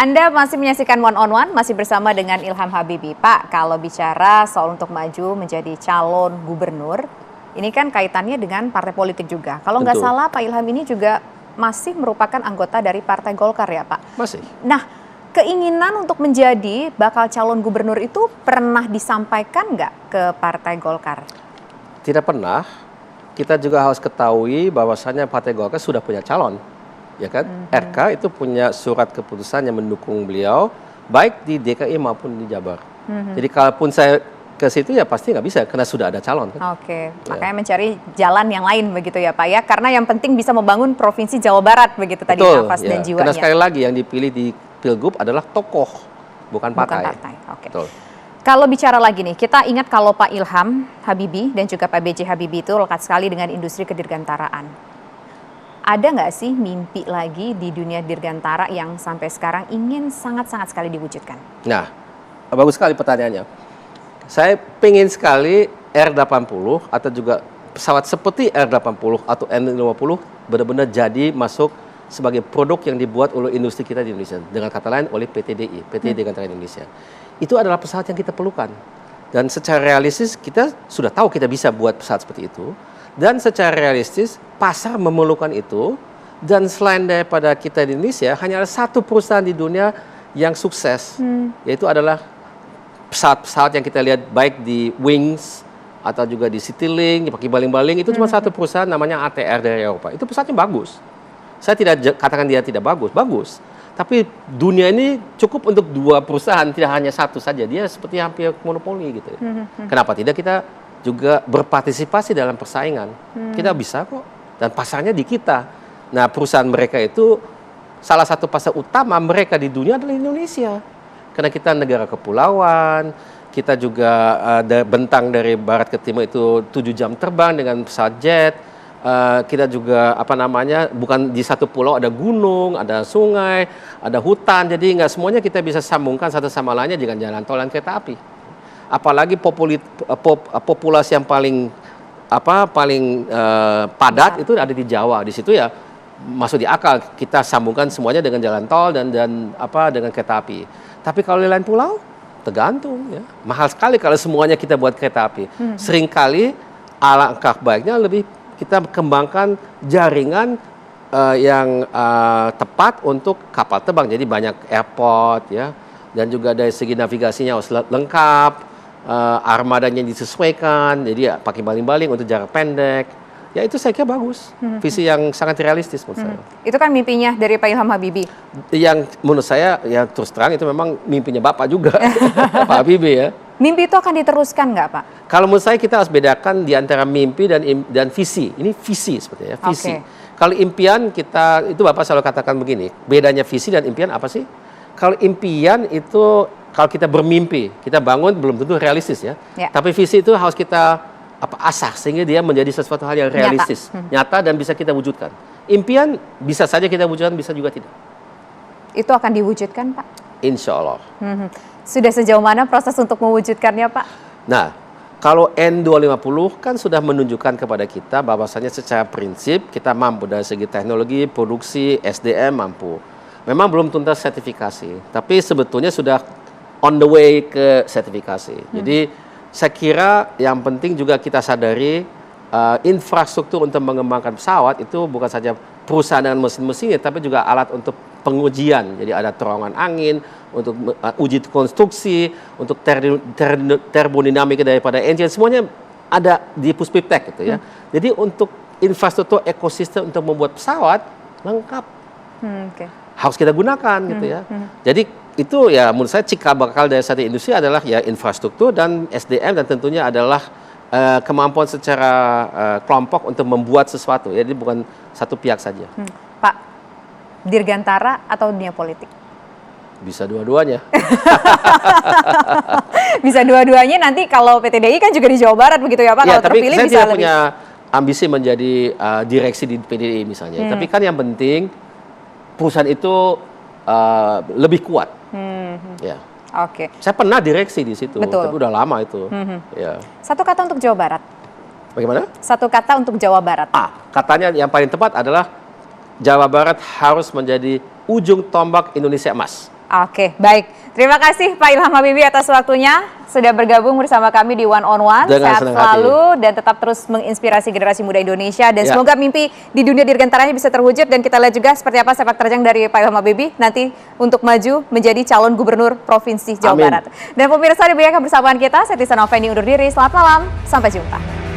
Anda masih menyaksikan One on One, masih bersama dengan Ilham Habibie. Pak, kalau bicara soal untuk maju menjadi calon gubernur, ini kan kaitannya dengan partai politik juga. Kalau nggak salah Pak Ilham ini juga masih merupakan anggota dari Partai Golkar ya Pak? Masih. Nah, keinginan untuk menjadi bakal calon gubernur itu pernah disampaikan nggak ke Partai Golkar? Tidak pernah. Kita juga harus ketahui bahwasannya Partai Golkar sudah punya calon. Ya kan, RK itu punya surat keputusan yang mendukung beliau baik di DKI maupun di Jabar. Jadi kalaupun saya ke situ ya pasti nggak bisa karena sudah ada calon. Kan? Oke, makanya mencari jalan yang lain begitu ya Pak ya, karena yang penting bisa membangun provinsi Jawa Barat begitu tadi nafas dan jiwanya. Karena sekali lagi yang dipilih di Pilgub adalah tokoh, bukan partai. Oke. Kalau bicara lagi nih, kita ingat kalau Pak Ilham Habibie dan juga Pak B.J. Habibie itu lekat sekali dengan industri kedirgantaraan. Ada nggak sih mimpi lagi di dunia dirgantara yang sampai sekarang ingin sangat-sangat sekali diwujudkan? Nah, bagus sekali pertanyaannya. Saya pengen sekali R80 atau juga pesawat seperti R80 atau N50 benar-benar jadi masuk sebagai produk yang dibuat oleh industri kita di Indonesia. Dengan kata lain oleh PT DI, PT Dirgantara Indonesia. Itu adalah pesawat yang kita perlukan. Dan secara realistis kita sudah tahu kita bisa buat pesawat seperti itu. Dan secara realistis pasar memerlukan itu, dan selain daripada kita di Indonesia hanya ada satu perusahaan di dunia yang sukses, yaitu adalah pesawat-pesawat yang kita lihat baik di Wings atau juga di Citylink, pakai baling-baling, itu cuma satu perusahaan namanya ATR dari Eropa. Itu pesawatnya bagus. Saya tidak katakan dia tidak bagus, bagus. Tapi dunia ini cukup untuk dua perusahaan, tidak hanya satu saja. Dia seperti hampir monopoli gitu. Kenapa tidak kita juga berpartisipasi dalam persaingan? Kita bisa kok, dan pasarnya di kita. Nah, perusahaan mereka itu salah satu pasar utama mereka di dunia adalah Indonesia, karena kita negara kepulauan, kita juga bentang dari barat ke timur itu 7 jam terbang dengan pesawat jet. Kita juga bukan di satu pulau ada gunung, ada sungai, ada hutan, jadi nggak semuanya kita bisa sambungkan satu sama lainnya dengan jalan tol dan kereta api. Apalagi populasi yang paling padat itu ada di Jawa. Di situ ya masuk di akal kita sambungkan semuanya dengan jalan tol dan dengan kereta api. Tapi kalau di lain pulau tergantung ya. Mahal sekali kalau semuanya kita buat kereta api. Seringkali alangkah baiknya lebih kita kembangkan jaringan yang tepat untuk kapal terbang. Jadi banyak airport ya, dan juga dari segi navigasinya harus lengkap. Armadanya disesuaikan, jadi ya pakai baling-baling untuk jarak pendek. Ya itu saya kira bagus, visi yang sangat realistis menurut saya. Itu kan mimpinya dari Pak Ilham Habibie. Yang menurut saya ya terus terang itu memang mimpinya Bapak juga, Pak Habibie ya. Mimpi itu akan diteruskan nggak Pak? Kalau menurut saya kita harus bedakan di antara mimpi dan visi. Ini visi sepertinya, visi. Kalau impian kita, itu Bapak selalu katakan begini, bedanya visi dan impian apa sih? Kalau impian itu kalau kita bermimpi, kita bangun belum tentu realistis ya. Tapi visi itu harus kita asah sehingga dia menjadi sesuatu hal yang realistis, nyata dan bisa kita wujudkan. Impian bisa saja kita wujudkan, bisa juga tidak. Itu akan diwujudkan Pak? Insya Allah. Sudah sejauh mana proses untuk mewujudkannya Pak? Nah, kalau N250 kan sudah menunjukkan kepada kita bahwasannya secara prinsip kita mampu dari segi teknologi, produksi, SDM mampu. Memang belum tuntas sertifikasi, tapi sebetulnya sudah on the way ke sertifikasi. Jadi saya kira yang penting juga kita sadari infrastruktur untuk mengembangkan pesawat itu bukan saja perusahaan dengan mesin-mesinnya, tapi juga alat untuk pengujian. Jadi ada terowongan angin, untuk uji konstruksi, untuk termodinamika daripada engine, semuanya ada di Puspiptek gitu ya. Jadi untuk infrastruktur ekosistem untuk membuat pesawat lengkap. Harus kita gunakan gitu ya. Jadi itu ya menurut saya cikal bakal dari satu industri adalah ya infrastruktur dan SDM, dan tentunya adalah kemampuan secara kelompok untuk membuat sesuatu. Jadi bukan satu pihak saja. Pak, dirgantara atau dunia politik? Bisa dua-duanya. Bisa dua-duanya, nanti kalau PTDI kan juga di Jawa Barat begitu ya Pak? Ya, kalau tapi terpilih saya bisa tidak lebih punya ambisi menjadi direksi di PTDI misalnya. Tapi kan yang penting perusahaan itu lebih kuat. Ya. Oke. Saya pernah direksi di situ, Betul. tapi udah lama itu. Ya. Satu kata untuk Jawa Barat. Bagaimana? Satu kata untuk Jawa Barat. Katanya yang paling tepat adalah Jawa Barat harus menjadi ujung tombak Indonesia emas. Oke, baik. Terima kasih Pak Ilham Habibie atas waktunya sudah bergabung bersama kami di One on One. Dengan Sehat senang selalu dan tetap terus menginspirasi generasi muda Indonesia dan Ya. semoga mimpi di dunia dirgantaranya bisa terwujud dan kita lihat juga seperti apa sepak terjang dari Pak Ilham Habibie nanti untuk maju menjadi calon gubernur Provinsi Jawa Amin. Barat. Dan pemirsa demikian kebersamaan kita, saya Tisa Noveni undur diri. Selamat malam, sampai jumpa.